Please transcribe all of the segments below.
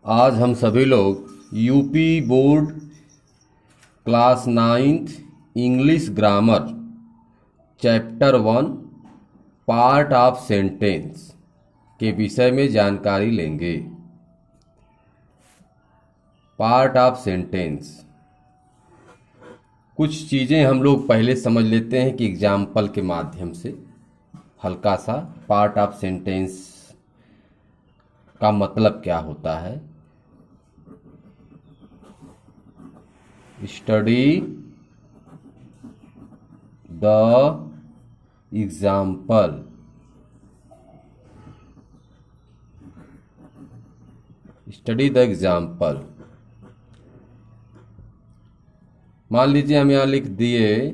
आज हम सभी लोग UP board class 9th English grammar chapter 1 part of sentence के विषय में जानकारी लेंगे। पार्ट ऑफ सेंटेंस, कुछ चीज़ें हम लोग पहले समझ लेते हैं कि एग्जाम्पल के माध्यम से हल्का सा पार्ट ऑफ सेंटेंस का मतलब क्या होता है। Study the example. Study the example. मान लीजिए हम यहाँ लिख दिए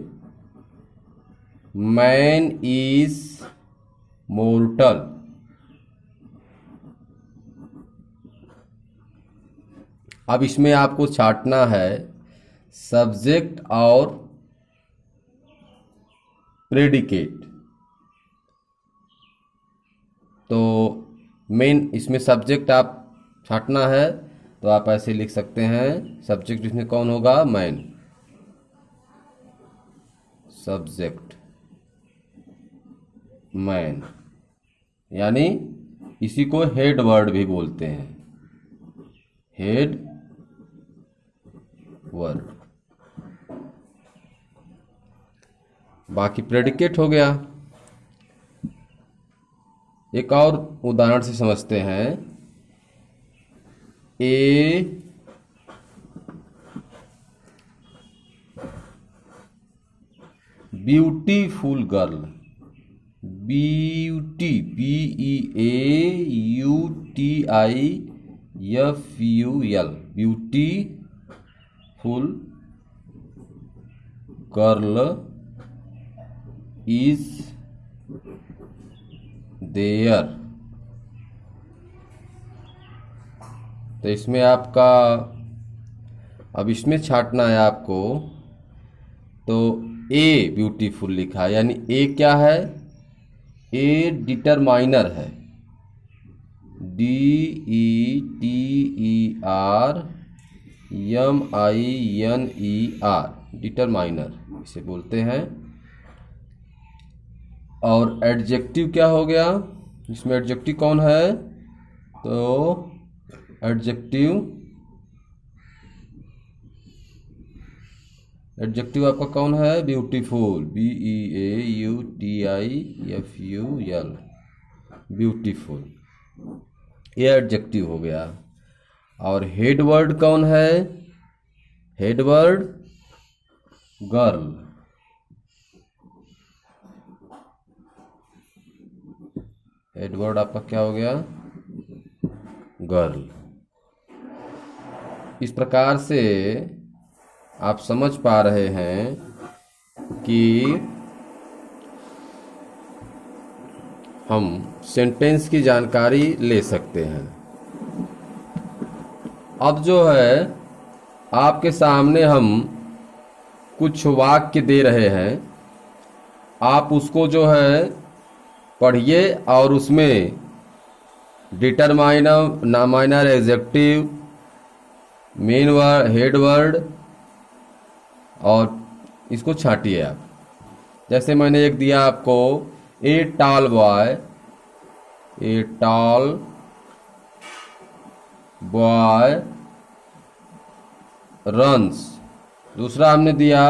मैन इज मोर्टल। अब इसमें आपको छांटना है सब्जेक्ट और प्रेडिकेट। तो मेन इसमें सब्जेक्ट आप छांटना है तो आप ऐसे लिख सकते हैं, सब्जेक्ट इसमें कौन होगा? मैन। सब्जेक्ट मैन, यानी इसी को हेड वर्ड भी बोलते हैं, हेड वर्ड। बाकी प्रेडिकेट हो गया। एक और उदाहरण से समझते हैं। A beautiful girl. Beauty, BEAUTIFUL, beautiful girl is there. तो इसमें आपका अब इसमें छांटना है आपको। तो ए ब्यूटीफुल लिखा है, यानी ए क्या है? ए डिटरमाइनर है, DETERMINER, डिटरमाइनर इसे बोलते हैं। और एडजेक्टिव क्या हो गया? इसमें एडजेक्टिव कौन है? तो एडजेक्टिव आपका कौन है? Beautiful, BEAUTIFUL, beautiful. ये एडजेक्टिव हो गया। और हेड वर्ड कौन है? Head word girl. Head word आपका क्या हो गया? गर्ल। इस प्रकार से आप समझ पा रहे हैं कि हम सेंटेंस की जानकारी ले सकते हैं। अब जो है आपके सामने हम कुछ वाक्य दे रहे हैं, आप उसको जो है पढ़िए और उसमें डिटरमाइनर, नामाइनर, adjective, main word, head word और इसको छांटिए आप। जैसे मैंने एक दिया आपको, a tall boy, a tall boy runs. दूसरा हमने दिया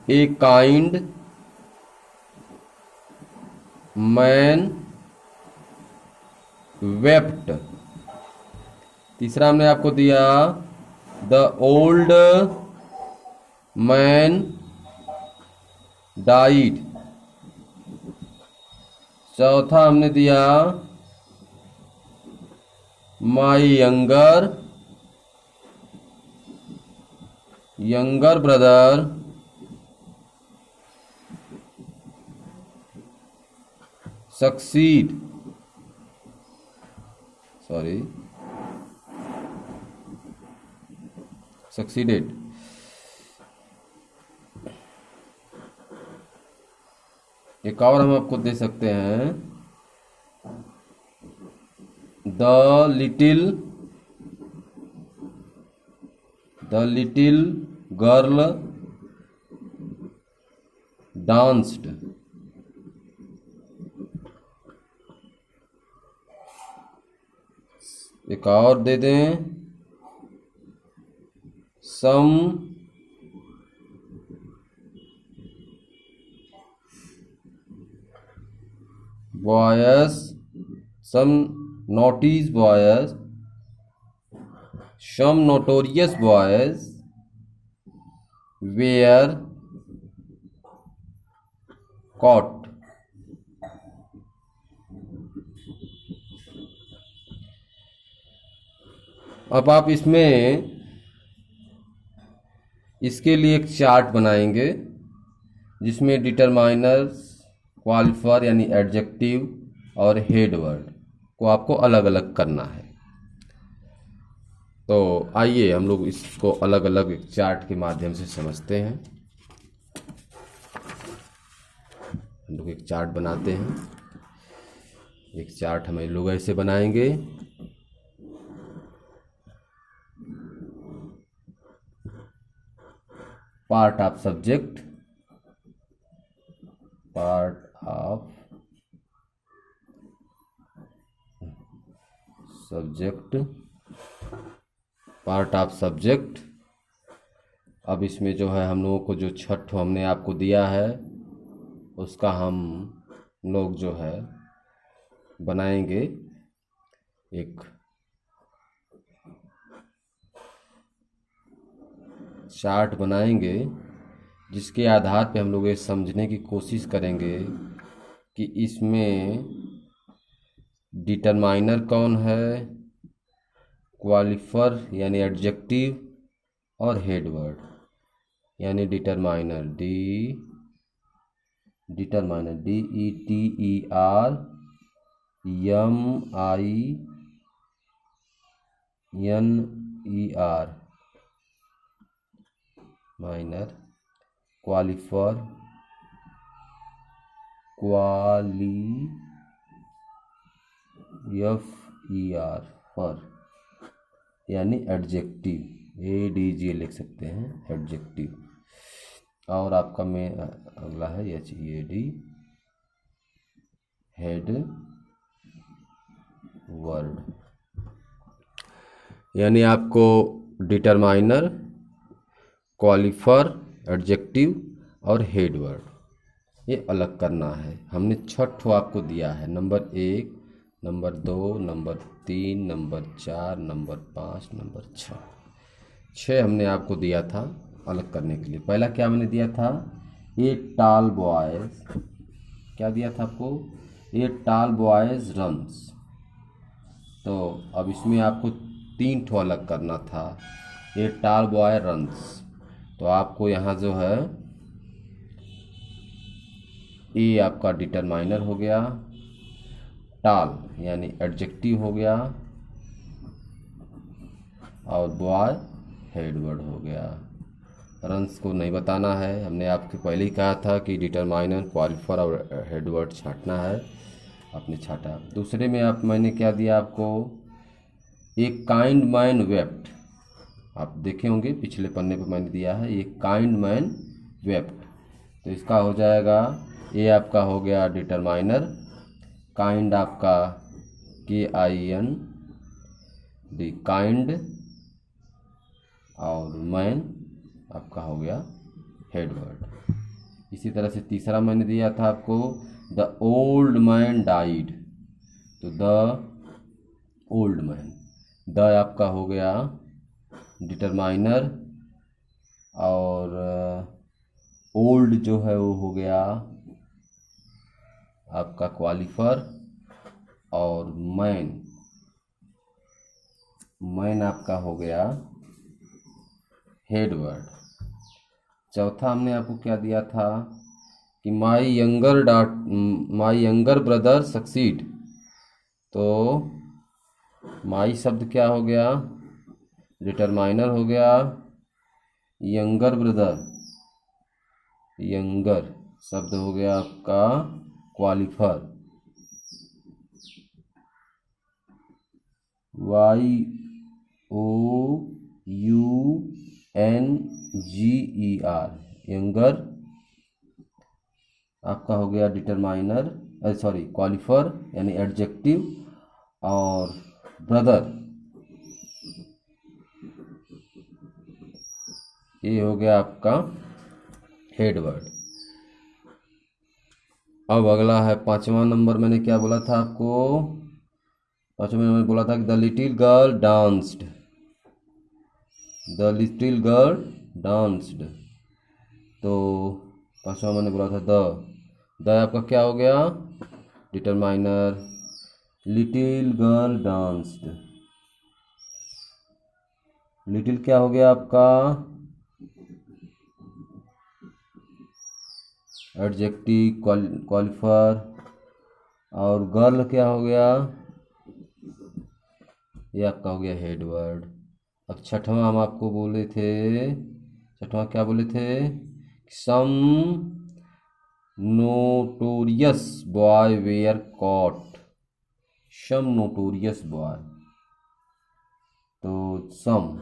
ए काइंड मैन वेप्ट। तीसरा हमने आपको दिया द ओल्ड मैन डाइड। चौथा हमने दिया माई यंगर ब्रदर सक्सीडेड। एक और हम आपको दे सकते हैं, the little the little girl danced. एक और दे दें, some boys, some notice boys, some notorious boys were caught। अब आप इसमें इसके लिए एक चार्ट बनाएंगे जिसमें डिटरमाइनर्स, क्वालिफायर यानी एडजेक्टिव और हेड वर्ड को आपको अलग अलग करना है। तो आइए हम लोग इसको अलग अलग चार्ट के माध्यम से समझते हैं। हम लोग एक चार्ट बनाते हैं। एक चार्ट हम लोग ऐसे बनाएंगे। Part of subject, part of subject, part of subject. अब इसमें जो है हम लोगों को जो छठ हमने आपको दिया है उसका हम लोग जो है बनाएंगे एक चार्ट बनाएंगे जिसके आधार पे हम लोग ये समझने की कोशिश करेंगे कि इसमें डिटरमाइनर कौन है, क्वालिफायर यानी एडजेक्टिव और हेड वर्ड यानी determiner, determiner DETERMINER minor, qualifier पर यानी एडजेक्टिव, ADJ लिख सकते हैं एडजेक्टिव। और आपका में अगला है HEAD हेड वर्ड यानी आपको डिटरमाइनर, क्वालिफायर, एडजेक्टिव और हेड वर्ड ये अलग करना है। हमने 6 ठो आपको दिया है, number 1, number 2, number 3, number 4, number 5, number 6 हमने आपको दिया था अलग करने के लिए। पहला क्या मैंने दिया था, ए टाल बॉयज, क्या दिया था आपको, ए टाल बॉयज रन्स। तो अब इसमें आपको 3 ठो अलग करना था, ए टाल बॉय रन्स। तो आपको यहाँ जो है ए आपका डिटरमाइनर हो गया, टाल यानी एडजेक्टिव हो गया और बॉय हेड वर्ड हो गया। रन्स को नहीं बताना है, हमने आपको पहले ही कहा था कि डिटरमाइनर, क्वालिफायर और हेड वर्ड छांटना है, आपने छाटा। दूसरे में मैंने क्या दिया आपको, एक काइंड मैन वेप्ट। आप देखे होंगे पिछले पन्ने पर मैंने दिया है, ये काइंड मैन वेप्ट। तो इसका हो जाएगा, ये आपका हो गया डिटरमाइनर, काइंड आपका KIND काइंड और मैन आपका हो गया हेड वर्ड। इसी तरह से तीसरा मैंने दिया था आपको, द ओल्ड मैन डाइड। तो द ओल्ड मैन, द आपका हो गया डिटरमाइनर और ओल्ड जो है वो हो गया आपका क्वालिफायर और मैन आपका हो गया हेड वर्ड। चौथा हमने आपको क्या दिया था कि माई यंगर ब्रदर सक्सीड। तो माई शब्द क्या हो गया, डिटरमाइनर हो गया, यंगर ब्रदर, यंगर शब्द हो गया आपका क्वालिफायर, YOUR NGER, यंगर आपका हो गया डिटरमाइनर, सॉरी क्वालिफर यानी एडजेक्टिव, और ब्रदर ये हो गया आपका हेड वर्ड। अब अगला है 5वां नंबर। मैंने क्या बोला था आपको? 5वें नंबर में बोला था कि the little girl danced, the little girl danced. तो 5वां मैंने बोला था द आपका क्या हो गया? Determiner, little girl danced, little क्या हो गया आपका? एडजेक्टिव क्वालिफर, और गर्ल क्या हो गया? ये आपका हो गया हेड वर्ड। अब 6वां हम आपको बोले थे, 6वां क्या बोले थे? Some notorious boy were caught, some notorious boy. तो सम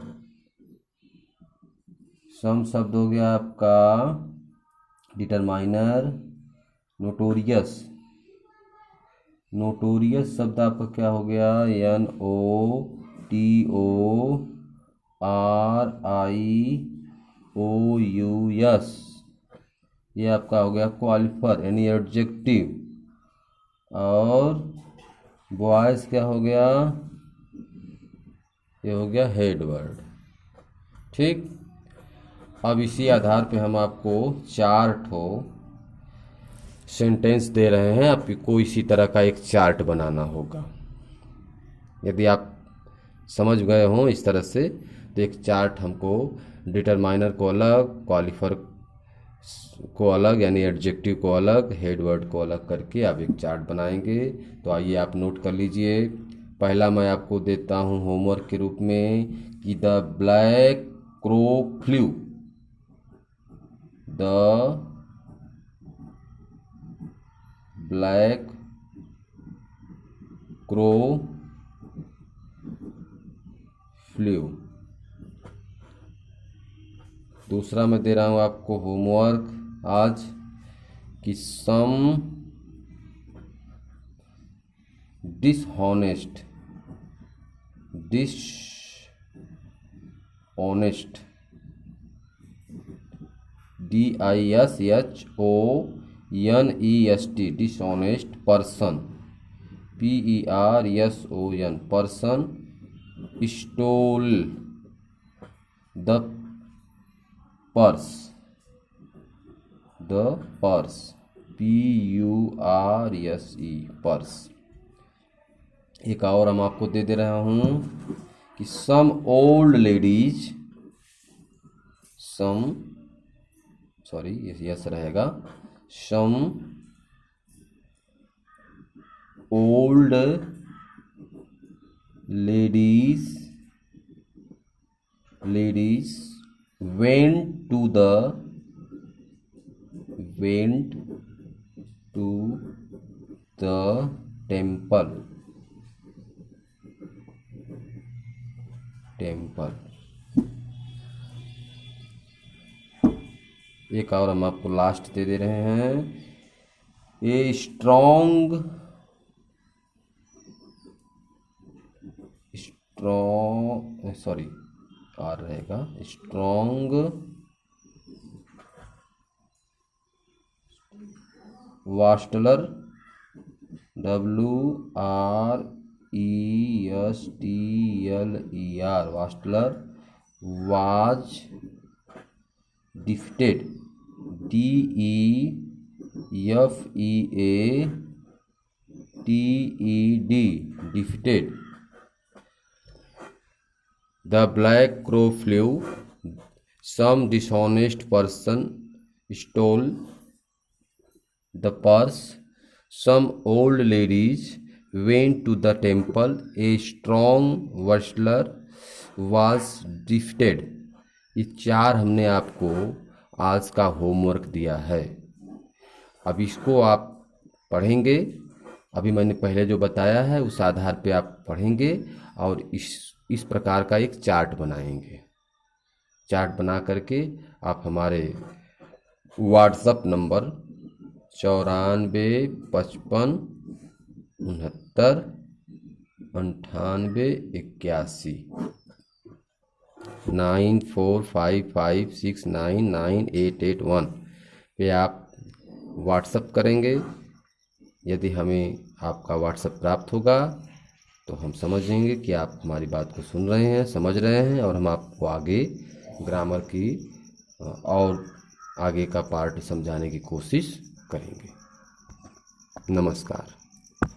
शब्द हो गया आपका डिटरमाइनर, नोटोरियस, नोटोरियस शब्द आपका क्या हो गया? NOTORIOUS, ये आपका हो गया क्वालिफर यानी एडजेक्टिव, और बॉयज क्या हो गया? ये हो गया हेड वर्ड। ठीक, अब इसी आधार पे हम आपको 4 ठो सेंटेंस दे रहे हैं, आपको इसी तरह का एक चार्ट बनाना होगा। यदि आप समझ गए हों इस तरह से, तो एक चार्ट हमको डिटरमाइनर को अलग, क्वालिफर को अलग यानी एडजेक्टिव को अलग, हेड वर्ड को अलग करके आप एक चार्ट बनाएंगे। तो आइए आप नोट कर लीजिए। पहला मैं आपको देता हूँ होमवर्क के रूप में कि the black crow flew, the black crow flew. दूसरा मैं दे रहा हूँ आपको होमवर्क आज कि some dishonest DISHONEST dishonest person, PERSON person stole the purse, PURSE purse. एक और हम आपको दे रहा हूँ कि सम ओल्ड लेडीज, यस रहेगा, some old ladies went to the temple। एक और हम आपको लास्ट दे रहे हैं, ए स्ट्रॉन्ग आर रहेगा, strong wrestler, WRESTLER wrestler was defeated, DEFEATED defeated. The black crow flew, some dishonest person stole the purse, some old ladies went to the temple, a strong wrestler was defeated। ये 4 हमने आपको आज का homework दिया है। अब इसको आप पढ़ेंगे, अभी मैंने पहले जो बताया है उस आधार पे आप पढ़ेंगे और इस प्रकार का एक चार्ट बनाएंगे। चार्ट बना करके आप हमारे व्हाट्सएप नंबर 9455699881 9455699881 पे आप व्हाट्सएप करेंगे। यदि हमें आपका व्हाट्सएप प्राप्त होगा तो हम समझेंगे कि आप हमारी बात को सुन रहे हैं, समझ रहे हैं, और हम आपको आगे ग्रामर की और आगे का पार्ट समझाने की कोशिश करेंगे। नमस्कार।